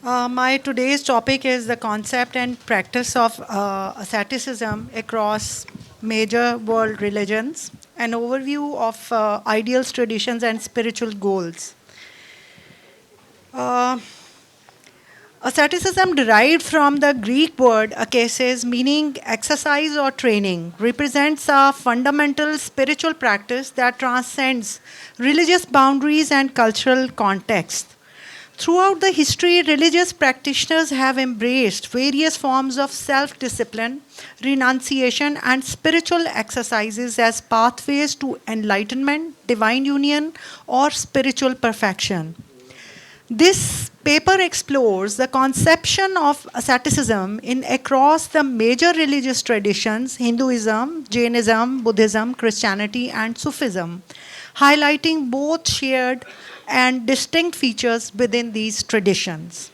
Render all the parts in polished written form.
My today's topic is the concept and practice of asceticism across major world religions, an overview of ideals, traditions, and spiritual goals. Uh, Asceticism, derived from the Greek word askesis, meaning exercise or training, represents a fundamental spiritual practice that transcends religious boundaries and cultural context. Throughout the history, religious practitioners have embraced various forms of self discipline, renunciation, and spiritual exercises as pathways to enlightenment, divine union, or spiritual perfection. This paper explores the conception of asceticism in across the major religious traditions Hinduism, Jainism, Buddhism, Christianity, and Sufism, highlighting both shared and distinct features within these traditions.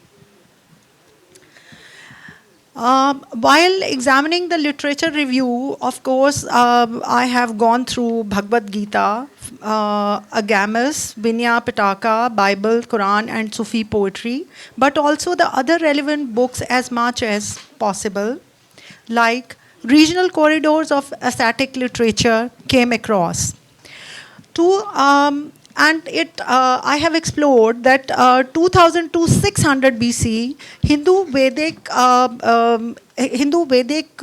While examining the literature review, of course, I have gone through Bhagavad Gita, Agamas, Vinaya Pitaka, Bible, Quran, and Sufi poetry, but also the other relevant books as much as possible, like Regional Corridors of Ascetic Literature came across. Two, and it I have explored that 2000 to 600 BC Hindu Vedic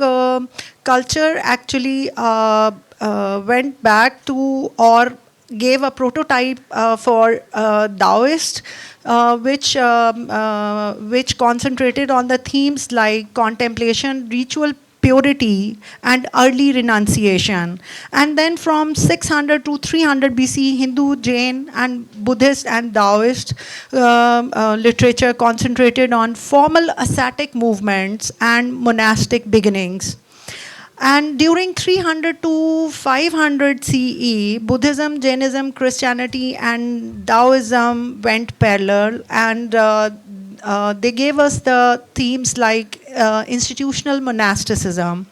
culture actually went back to or gave a prototype for Taoist, which concentrated on the themes like contemplation, ritual purity, and early renunciation. And then from 600 to 300 BC, Hindu, Jain, and Buddhist and Taoist literature concentrated on formal ascetic movements and monastic beginnings. And during 300 to 500 CE, Buddhism, Jainism, Christianity, and Taoism went parallel, and they gave us the themes like institutional monasticism.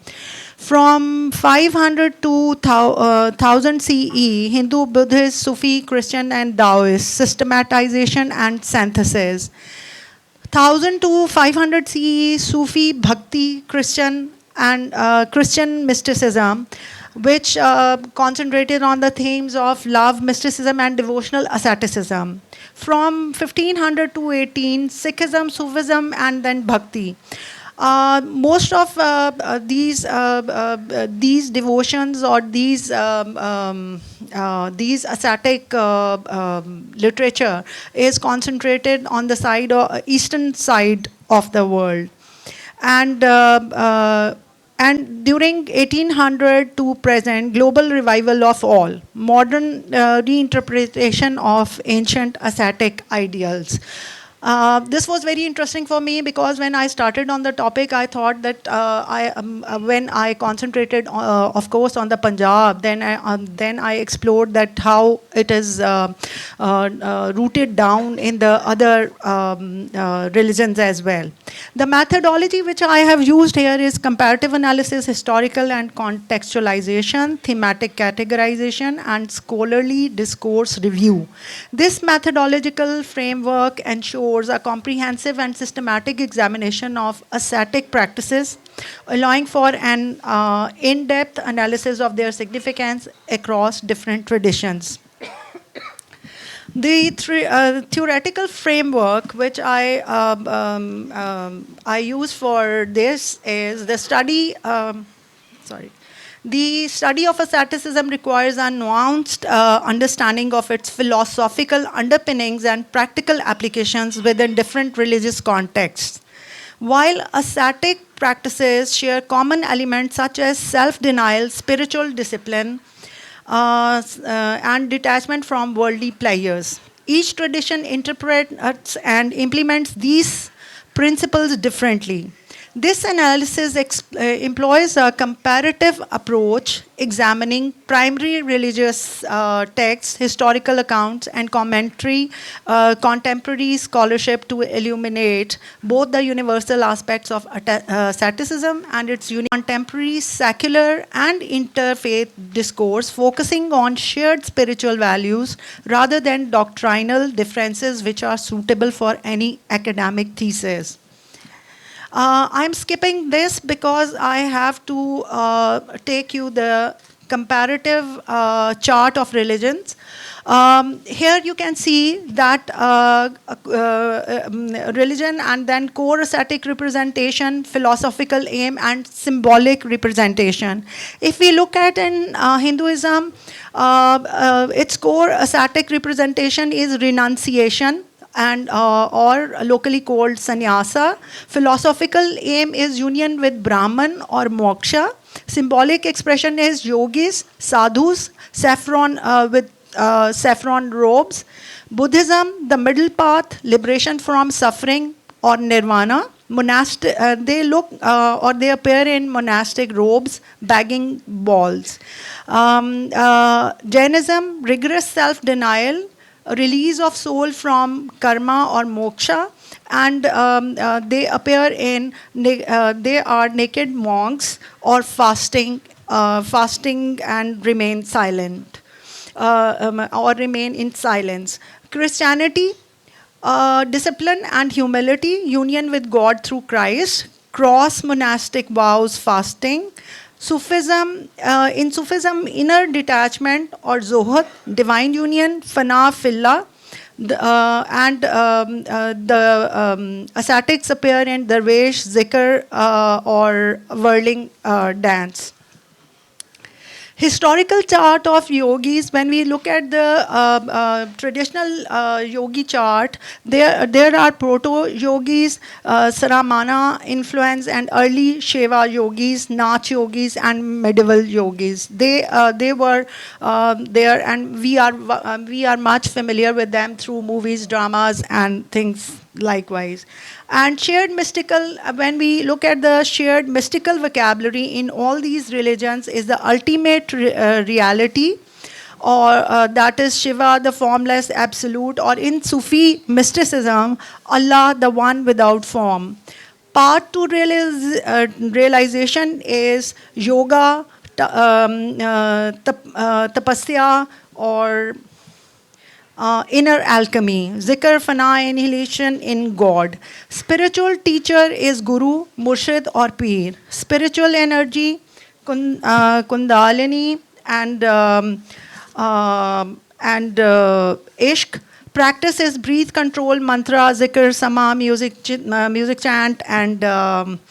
From 500 to 1000 CE, Hindu, Buddhist, Sufi, Christian, and Taoist systematization and synthesis. 1000 to 500 CE, Sufi, Bhakti, Christian, and Christian mysticism, which concentrated on the themes of love, mysticism, and devotional asceticism. From 1500 to 18, Sikhism, Sufism, and then Bhakti. Most of these devotions or these ascetic literature is concentrated on the side of eastern side of the world, and during 1800 to present, global revival of all, modern reinterpretation of ancient ascetic ideals. This was very interesting for me because when I started on the topic, I thought that when I concentrated, of course, on the Punjab, then I explored that how it is rooted down in the other religions as well. The methodology which I have used here is comparative analysis, historical and contextualization, thematic categorization, and scholarly discourse review. This methodological framework ensures a comprehensive and systematic examination of ascetic practices, allowing for an in-depth analysis of their significance across different traditions. The theoretical framework which I use for this is the study. The study of asceticism requires a nuanced understanding of its philosophical underpinnings and practical applications within different religious contexts. While ascetic practices share common elements such as self-denial, spiritual discipline, and detachment from worldly pleasures, each tradition interprets and implements these principles differently. This analysis employs a comparative approach, examining primary religious texts, historical accounts, and contemporary scholarship to illuminate both the universal aspects of asceticism and its contemporary secular and interfaith discourse, focusing on shared spiritual values rather than doctrinal differences which are suitable for any academic thesis. I'm skipping this because I have to take you the comparative chart of religions. Here you can see that religion and then core ascetic representation, philosophical aim, and symbolic representation. If we look at in Hinduism, its core ascetic representation is renunciation, and or locally called sannyasa. Philosophical aim is union with Brahman or moksha. Symbolic expression is yogis, sadhus, saffron with saffron robes. Buddhism, the middle path, liberation from suffering or nirvana. Monastic, they look or they appear in monastic robes, bagging balls. Jainism, rigorous self-denial, release of soul from karma or moksha, and they appear in they are naked monks or fasting and remain silent or remain in silence. Christianity, discipline and humility, union with God through Christ, cross monastic vows, fasting. Sufism, in Sufism, inner detachment or zohad, divine union, fana, fillah, the ascetics appear in darwish, zikr, or whirling dance. Historical chart of yogis, when we look at the traditional yogi chart, there are proto-yogis, Saramana influence, and early Shaiva yogis, Nach yogis, and medieval yogis. They were there, and we are much familiar with them through movies, dramas, and things likewise. And shared mystical, when we look at the shared mystical vocabulary in all these religions, is the ultimate reality, or that is Shiva, the formless absolute, or in Sufi mysticism, Allah, the one without form. Path to realization is yoga, tapasya, or inner alchemy, zikr, fana, annihilation in God. Spiritual teacher is guru, murshid, or peer. Spiritual energy, kundalini, and ishq. Practice is breathe control, mantra, zikr, sama, music chant, and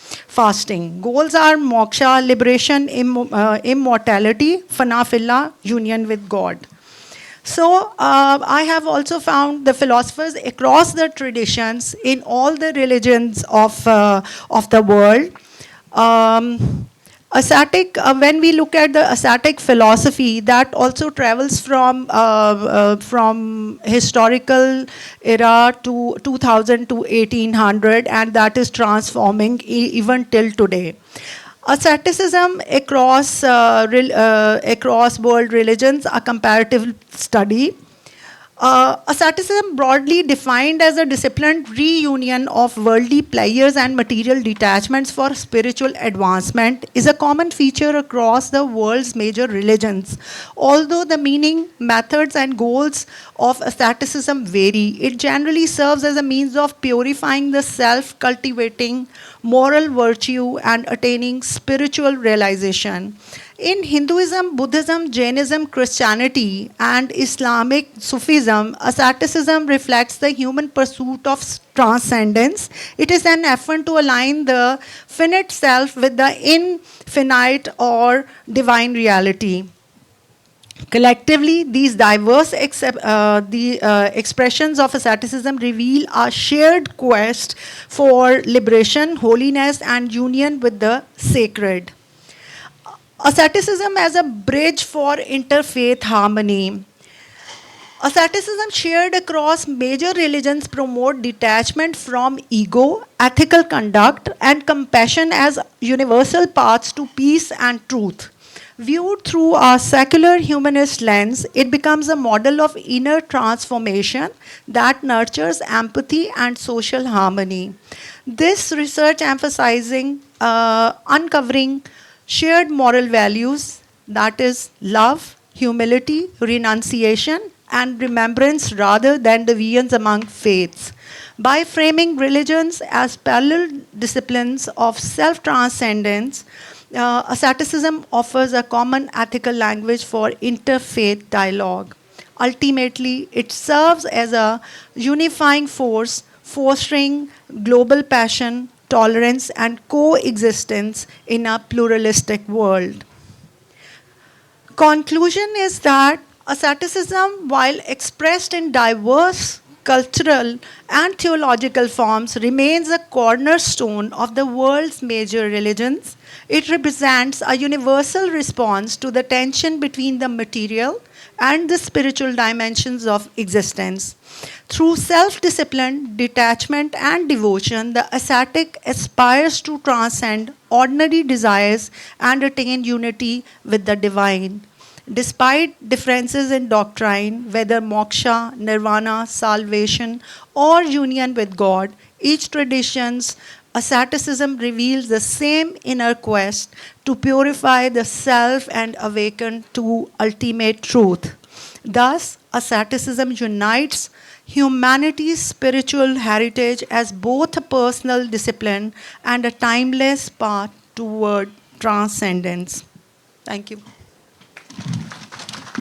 fasting. Goals are moksha, liberation, immortality, fana, fillah, union with God. So I have also found the philosophers across the traditions in all the religions of the world. Ascetic, when we look at the ascetic philosophy, that also travels from historical era to 2000 to 1800, and that is transforming even till today. Asceticism across world religions, a comparative study. Asceticism, broadly defined as a disciplined reunion of worldly pleasures and material detachments for spiritual advancement, is a common feature across the world's major religions. Although the meaning, methods, and goals of asceticism vary, it generally serves as a means of purifying the self, cultivating moral virtue, and attaining spiritual realization. In Hinduism, Buddhism, Jainism, Christianity, and Islamic Sufism, asceticism reflects the human pursuit of transcendence. It is an effort to align the finite self with the infinite or divine reality. Collectively, these diverse expressions of asceticism reveal a shared quest for liberation, holiness, and union with the sacred. Asceticism as a bridge for interfaith harmony. Asceticism shared across major religions promote detachment from ego, ethical conduct, and compassion as universal paths to peace and truth. Viewed through a secular humanist lens, it becomes a model of inner transformation that nurtures empathy and social harmony. This research emphasizing uncovering shared moral values, that is, love, humility, renunciation, and remembrance rather than divisions among faiths. By framing religions as parallel disciplines of self transcendence, asceticism offers a common ethical language for interfaith dialogue. Ultimately, it serves as a unifying force, fostering global passion, tolerance, and coexistence in a pluralistic world. Conclusion is that asceticism, while expressed in diverse cultural and theological forms, remains a cornerstone of the world's major religions. It represents a universal response to the tension between the material and the spiritual dimensions of existence. Through self discipline, detachment, and devotion, the ascetic aspires to transcend ordinary desires and attain unity with the divine. Despite differences in doctrine, whether moksha, nirvana, salvation, or union with God, each tradition's asceticism reveals the same inner quest to purify the self and awaken to ultimate truth. Thus, asceticism unites humanity's spiritual heritage as both a personal discipline and a timeless path toward transcendence. Thank you.